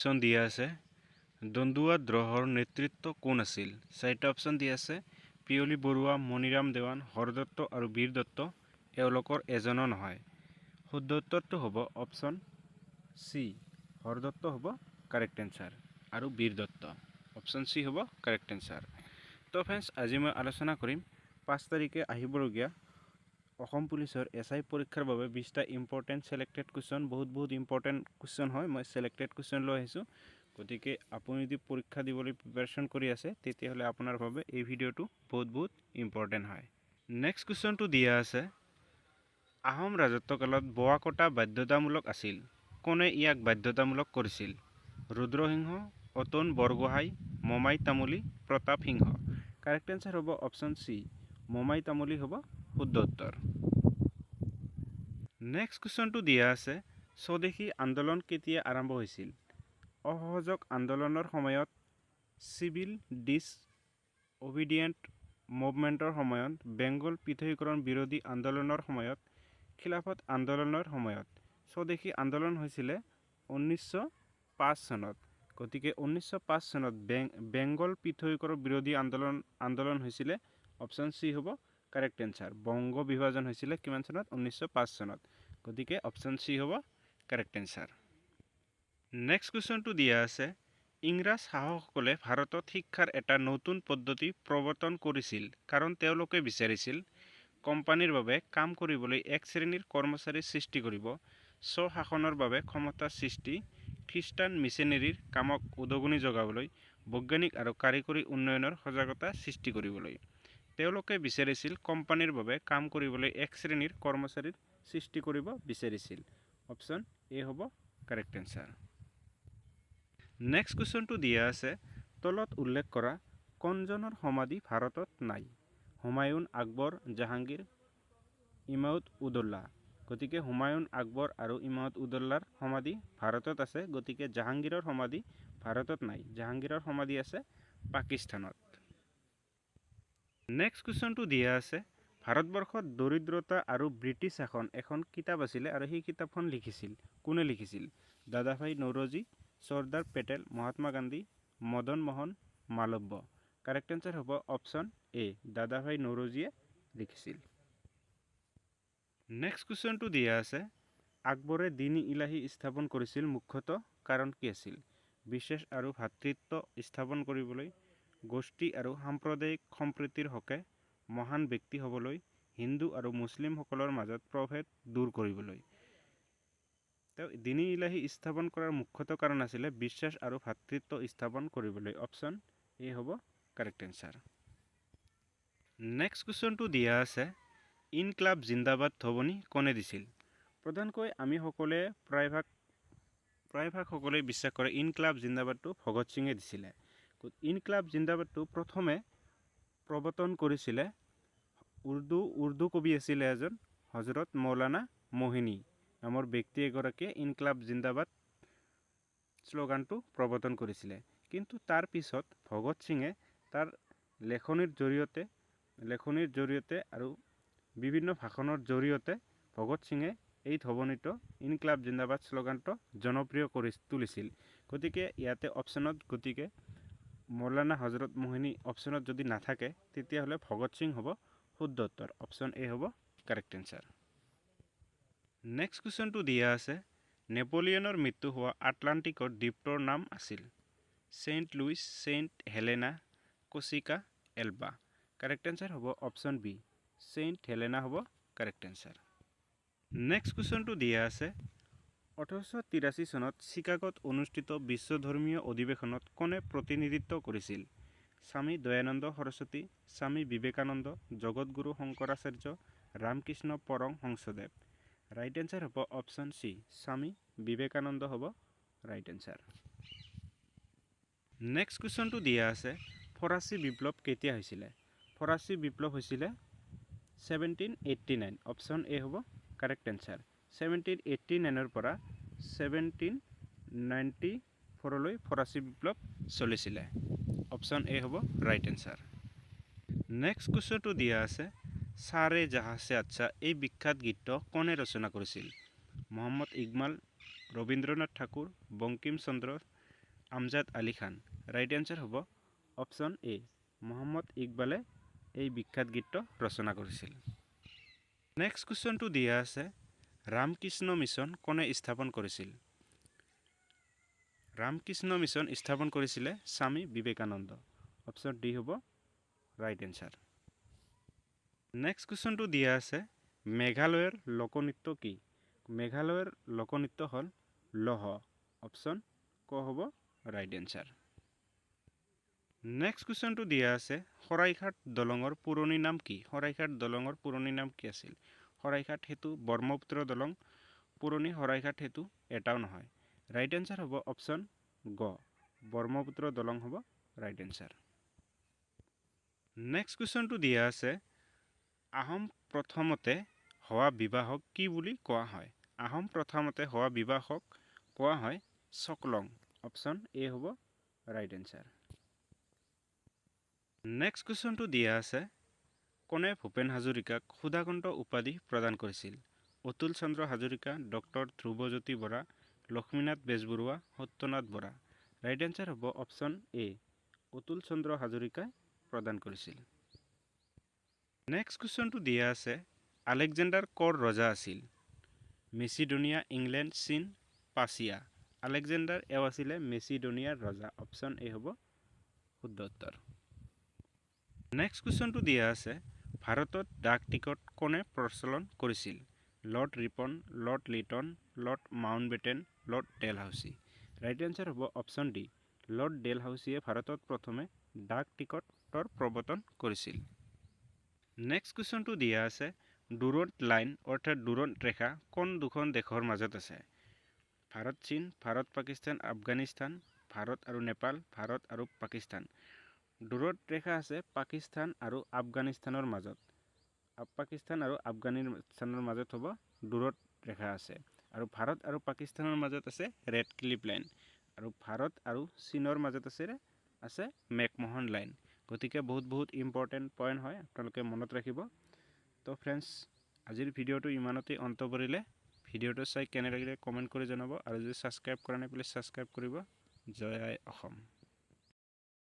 Option দিয়া আছে দন্দুৱা দ্ৰোহৰ নেতৃত্ব কোন আছিল? চাৰিটা অপশন দিয়া আছে পিয়লি বৰুৱা, মণিৰাম দেৱান, হৰদত্ত আৰু বীৰ দত্ত এওঁলোকৰ এজনো নহয়। শুদ্ধ উত্তৰটো হ'ব অপশন চি, হৰদত্ত হ'ব কাৰেক্ট এনচাৰ আৰু বীৰ দত্ত। অপশন চি হ'ব কাৰেক্ট এনচাৰ। তো ফ্ৰেণ্ডছ, আজি মই আলোচনা কৰিম 5 তাৰিখে আহিবলগীয়া অসম পুলিচৰ SI পৰীক্ষাৰ বাবে 20টা ইম্পৰ্টেণ্ট ছিলেক্টেড কুৱেশ্যন, বহুত ইম্পৰ্টেণ্ট কুৱেশ্যন হয়। মই ছিলেক্টেড কুৱেশ্যন লৈ আহিছোঁ। গতিকে আপুনি যদি পৰীক্ষা দিবলৈ প্ৰিপাৰেশ্যন কৰি আছে তেতিয়াহ'লে আপোনাৰ বাবে এই ভিডিঅ'টো বহুত ইম্পৰ্টেণ্ট হয়। নেক্সট কুৱেশ্যনটো দিয়া আছে আহোম ৰাজত্বকালত বোৱা কটা বাধ্যতামূলক আছিল। কোনে ইয়াক বাধ্যতামূলক কৰিছিল? ৰুদ্ৰসিংহ, অতুন বৰগোহাঁই, মমাই তামুলী, প্ৰতাপ সিংহ। কাৰেক্ট এনচাৰ হ'ব অপশন চি, মমাই তামুলী হ'ব শুদ্ধ উত্তৰ। নেক্সট কুৱেশ্যনটো দিয়া আছে স্বদেশী আন্দোলন কেতিয়া আৰম্ভ হৈছিল? অসহযোগ আন্দোলনৰ সময়ত, চিভিল ডিছ অবিডিয়েণ্ট মুভমেণ্টৰ সময়ত, বেংগল পৃথকীকৰণ বিৰোধী আন্দোলনৰ সময়ত, খিলাফত আন্দোলনৰ সময়ত। স্বদেশী আন্দোলন হৈছিলে 1905 চনত। গতিকে 1905 চনত বেংগল পৃথকীকৰণ বিৰোধী আন্দোলন হৈছিলে। অপশন চি হ'ব কাৰেক্ট এনচাৰ। বংগ বিভাজন হৈছিলে কিমান চনত? 1905 চনত। গতিকে অপশন চি হ'ব কাৰেক্ট এনচাৰ। নেক্সট কুৱেশ্যনটো দিয়া আছে ইংৰাজ শাসকসকলে ভাৰতত শিক্ষাৰ এটা নতুন পদ্ধতি প্ৰৱৰ্তন কৰিছিল কাৰণ তেওঁলোকে বিচাৰিছিল কোম্পানীৰ বাবে কাম কৰিবলৈ এক শ্ৰেণীৰ কৰ্মচাৰী সৃষ্টি কৰিব, স্বশাসনৰ বাবে ক্ষমতা সৃষ্টি, খ্ৰীষ্টান মিছনেৰীৰ কামক উদগনি যোগাবলৈ, বৈজ্ঞানিক আৰু কাৰিকৰী উন্নয়নৰ সজাগতা সৃষ্টি কৰিবলৈ। তেওঁলোকে বিচাৰিছিল কোম্পানীৰ বাবে কাম কৰিবলৈ এক শ্ৰেণীৰ কৰ্মচাৰীৰ সৃষ্টি কৰিব বিচাৰিছিল। অপশন এ হ'ব কাৰেক্ট এনচাৰ। নেক্সট কুৱেশ্যনটো দিয়া আছে তলত উল্লেখ কৰা কোনজনৰ সমাধি ভাৰতত নাই? হুমায়ুন, আকবৰ, জাহাংগীৰ, ইমাদ উদ্দৌলা। গতিকে হুমায়ুন, আকবৰ আৰু ইমাদ উদ্দৌলাৰ সমাধি ভাৰতত আছে। গতিকে জাহাংগীৰৰ সমাধি ভাৰতত নাই। জাহাংগীৰৰ সমাধি আছে পাকিস্তানত। নেক্সট কুৱেশ্যনটো দিয়া আছে ভাৰতবৰ্ষত দৰিদ্ৰতা আৰু ব্ৰিটিছ শাসন এখন কিতাপ আছিলে আৰু সেই কিতাপখন লিখিছিল কোনে লিখিছিল? দাদাভাই নৌৰোজী, চৰ্দাৰ পেটেল, মহাত্মা গান্ধী, মদন মোহন মালব্য। কাৰেক্ট এনচাৰ হ'ব অপশন এ, দাদাভাই নৌৰোজীয়ে লিখিছিল। নেক্সট কুৱেশ্যনটো দিয়া আছে আকবৰে দিন ইলাহি স্থাপন কৰিছিল মুখ্যতঃ কাৰণ কি আছিল? বিশেষ আৰু ভাতৃত্ব স্থাপন কৰিবলৈ, গোষ্ঠী আৰু সাম্প্ৰদায়িক সম্প্ৰীতিৰ হকে, মহান ব্যক্তি হ'বলৈ, হিন্দু আৰু মুছলিমসকলৰ মাজত প্ৰভেদ দূৰ কৰিবলৈ। তেওঁ দিন ইলাহি স্থাপন কৰাৰ মুখ্যতঃ কাৰণ আছিলে বিশ্বাস আৰু ভাতৃত্ব স্থাপন কৰিবলৈ। অপশন এ হ'ব কাৰেক্ট এনচাৰ। নেক্সট কুৱেশ্যনটো দিয়া আছে ইনকলাব জিন্দাবাদ ধ্বনি কোনে দিছিল? প্ৰধানকৈ আমি সকলোৱে প্ৰায়ভাগ সকলোৱে বিশ্বাস কৰে ইনকলাব জিন্দাবাদটো ভগত সিঙে দিছিলে। ইনকলাব জিন্দাবাদটো প্ৰথমে প্ৰৱৰ্তন কৰিছিলে উৰ্দু কবি আছিলে এজন হজৰত মৌলানা মোহিনী নামৰ ব্যক্তি এগৰাকীয়ে ইনকলাব জিন্দাবাদ শ্লোগানটো প্ৰৱৰ্তন কৰিছিলে। কিন্তু তাৰ পিছত ভগত সিঙে তাৰ লেখনিৰ জৰিয়তে আৰু বিভিন্ন ভাষণৰ জৰিয়তে ভগত সিঙে এই ধ্বনিটো ইনকলাব জিন্দাবাদ শ্লোগানটো জনপ্ৰিয় কৰি তুলিছিল। গতিকে ইয়াতে অপশ্যনত মৌলানা হজৰত মোহিনী অপশ্যনত যদি নাথাকে তেতিয়াহ'লে ভগত সিং হ'ব শুদ্ধ উত্তৰ। অপশ্যন এ হ'ব কাৰেক্ট এনচাৰ। নেক্সট কুৱেশ্যনটো দিয়া আছে নেপোলিয়নৰ মৃত্যু হোৱা আটলাণ্টিকৰ দ্বীপটোৰ নাম আছিল Saint Louis, Saint Helena, Corsica, Elba. Correct answer হ'ব অপশ্যন বি, ছেইণ্ট হেলেনা হ'ব কাৰেক্ট এনচাৰ। নেক্সট কুৱেশ্যনটো দিয়া আছে 1883 চনত চিকাগোত অনুষ্ঠিত বিশ্বধৰ্মীয় অধিৱেশনত কোনে প্ৰতিনিধিত্ব কৰিছিল? স্বামী দয়ানন্দ সৰস্বতী, স্বামী বিবেকানন্দ, জগতগুৰু শংকৰাচাৰ্য, ৰামকৃষ্ণ পৰমহংসদেৱ। ৰাইট এনচাৰ হ'ব অপশ্যন চি, স্বামী বিবেকানন্দ হ'ব ৰাইট এনচাৰ। নেক্সট কুৱেশ্যনটো দিয়া আছে ফৰাচী বিপ্লৱ কেতিয়া হৈছিলে? ফৰাচী বিপ্লৱ হৈছিলে 1789। অপশ্যন এ হ'ব কাৰেক্ট এনচাৰ। 1789ৰ পৰা 1794লৈ ফৰাচী বিপ্লৱ চলিছিলে। অপশ্যন এ হ'ব ৰাইট এনচাৰ। নেক্সট কুৱেশ্যনটো দিয়া আছে সাৰে জাহাঁ সে আচ্ছা এই বিখ্যাত গীতটো কোনে ৰচনা কৰিছিল? মহম্মদ ইকবাল, ৰবীন্দ্ৰনাথ ঠাকুৰ, বংকিম চন্দ্ৰ আমজাদ আলী খান। ৰাইট এনচাৰ হ'ব অপশ্যন এ মহম্মদ ইকবালে এই বিখ্যাত গীতটো ৰচনা কৰিছিল। নেক্সট কুৱেশ্যনটো দিয়া আছে ৰামকৃষ্ণ মিছন কোনে স্থাপন কৰিছিল? ৰামকৃষ্ণ মিছন স্থাপন কৰিছিলে স্বামী বিবেকানন্দ। অপশ্যন ডি হ'ব ৰাইট এনচাৰ। নেক্সট কুৱেশ্যনটো দিয়া আছে মেঘালয়ৰ লোকনৃত্য কি? মেঘালয়ৰ লোকনৃত্য হ'ল লহ। অপশ্যন ক হ'ব ৰাইট এনচাৰ। নেক্সট কুৱেশ্যনটো দিয়া আছে শৰাইঘাট দলঙৰ পুৰণি নাম কি? শৰাইঘাট দলঙৰ পুৰণি নাম কি আছিল? শৰাইঘাট সেতু, ব্ৰহ্মপুত্ৰ দলং, পুৰণি শৰাইঘাট সেতু এটাও নহয়। ৰাইট এনচাৰ হ'ব অপশ্যন গ ব্ৰহ্মপুত্ৰ দলং হ'ব ৰাইট এনচাৰ। নেক্সট কুৱেশ্যনটো দিয়া আছে আহোম প্ৰথমতে হোৱা বিবাহক কি বুলি কোৱা হয়? আহোম প্ৰথমতে হোৱা বিবাহক কোৱা হয় চকলং। অপশ্যন এ হ'ব ৰাইট এনচাৰ। নেক্সট কুৱেশ্যনটো দিয়া আছে কোনে ভূপেন হাজৰিকাক সুধাকণ্ঠ উপাধি প্ৰদান কৰিছিল? Atul Chandra Hazarika, doctor Dhrubajyoti Bora, Lakshminath Bezbaroa, Satyanath Bora. Right answer হ'ব অপশ্যন এ অতুল চন্দ্ৰ হাজৰিকাই প্ৰদান কৰিছিল। নেক্সট কুৱেশ্যনটো দিয়া আছে আলেকজেণ্ডাৰ ক'ৰ ৰজা আছিল? মেচিডোনিয়া, ইংলেণ্ড, চীন, পাৰ্চিয়া। আলেকজেণ্ডাৰ এও আছিলে মেচিডোনিয়াৰ ৰজা। অপশ্যন এ হ'ব শুদ্ধ উত্তৰ। নেক্সট কুৱেশ্যনটো দিয়া আছে ভাৰতত ডাক টিকট কোনে প্ৰচলন কৰিছিল? Lord Ripon, lord Liton, lord Mountbatten, lord Dalhousie. Right answer হ'ব অপশ্যন ডি লৰ্ড ডেলহাউচিয়ে ভাৰতত প্ৰথমে ডাক টিকটৰ প্ৰৱৰ্তন কৰিছিল। নেক্সট কুৱেশ্যনটো দিয়া আছে ডুৰণ্ট লাইন অৰ্থাৎ ডুৰণ্ট ৰেখা কোন দুখন দেশৰ মাজত আছে? ভাৰত চীন, ভাৰত পাকিস্তান, আফগানিস্তান, ভাৰত আৰু নেপাল, ভাৰত আৰু পাকিস্তান। ডুৰণ্ট ৰেখা আছে পাকিস্তান আৰু আফগানিস্তানৰ মাজত। পাকিস্তান আৰু আফগানিস্তানৰ মাজত হ'ব ডুৰণ্ট ৰেখা আছে। আৰু ভাৰত আৰু পাকিস্তানৰ মাজত আছে ৰেড ক্লিফ লাইন। আৰু ভাৰত আৰু চীনৰ মাজত আছে মেকমোহন লাইন। গতিকে বহুত ইম্পৰ্টেণ্ট পইণ্ট হয়, আপোনালোকে মনত ৰাখিব। তো ফ্ৰেণ্ডছ আজিৰ ভিডিঅ'টো ইমানতেই অন্ত পৰিলে। ভিডিঅ'টো চাই কেনে লাগিলে কমেণ্ট কৰি জনাব আৰু যদি ছাবস্ক্ৰাইব কৰা নাই প্লিজ ছাবস্ক্ৰাইব কৰিব। জয় আই অসম।